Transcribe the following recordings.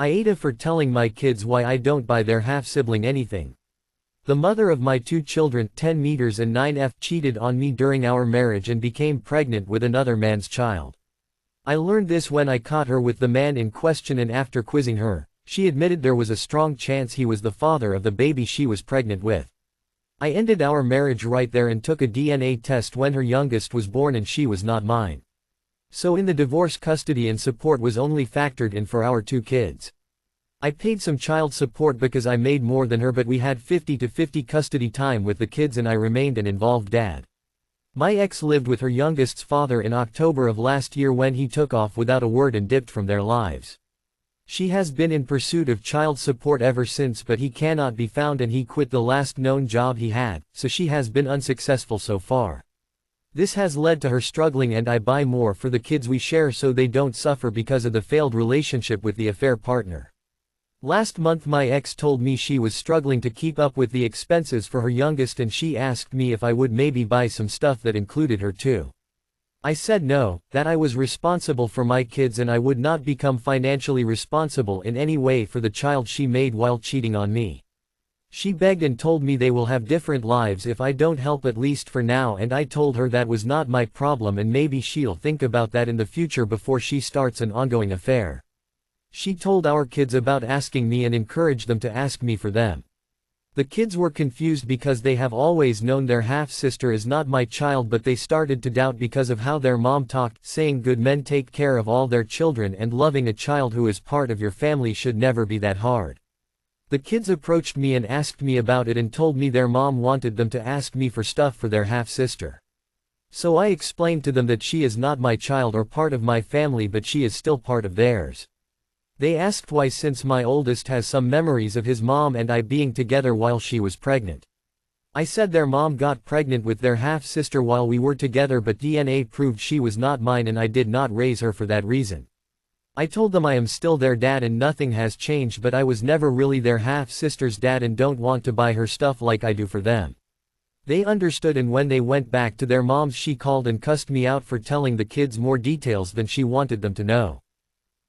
AITA for telling my kids why I don't buy their half-sibling anything. The mother of my 2 children, 10 meters and 9F, cheated on me during our marriage and became pregnant with another man's child. I learned this when I caught her with the man in question, and after quizzing her, she admitted there was a strong chance he was the father of the baby she was pregnant with. I ended our marriage right there and took a DNA test when her youngest was born, and she was not mine. So in the divorce, custody and support was only factored in for our 2 kids. I paid some child support because I made more than her, but we had 50-50 custody time with the kids and I remained an involved dad. My ex lived with her youngest's father in October of last year when he took off without a word and dipped from their lives. She has been in pursuit of child support ever since, but he cannot be found and he quit the last known job he had, so she has been unsuccessful so far. This has led to her struggling, and I buy more for the kids we share so they don't suffer because of the failed relationship with the affair partner. Last month my ex told me she was struggling to keep up with the expenses for her youngest and she asked me if I would maybe buy some stuff that included her too. I said no, that I was responsible for my kids and I would not become financially responsible in any way for the child she made while cheating on me. She begged and told me they will have different lives if I don't help, at least for now, and I told her that was not my problem and maybe she'll think about that in the future before she starts an ongoing affair. She told our kids about asking me and encouraged them to ask me for them. The kids were confused because they have always known their half-sister is not my child, but they started to doubt because of how their mom talked, saying good men take care of all their children and loving a child who is part of your family should never be that hard. The kids approached me and asked me about it and told me their mom wanted them to ask me for stuff for their half-sister. So I explained to them that she is not my child or part of my family, but she is still part of theirs. They asked why, since my oldest has some memories of his mom and I being together while she was pregnant. I said their mom got pregnant with their half-sister while we were together, but DNA proved she was not mine and I did not raise her for that reason. I told them I am still their dad and nothing has changed, but I was never really their half-sister's dad and don't want to buy her stuff like I do for them. They understood, and when they went back to their moms she called and cussed me out for telling the kids more details than she wanted them to know.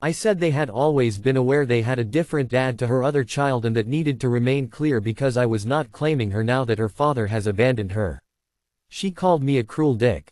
I said they had always been aware they had a different dad to her other child and that needed to remain clear because I was not claiming her now that her father has abandoned her. She called me a cruel dick.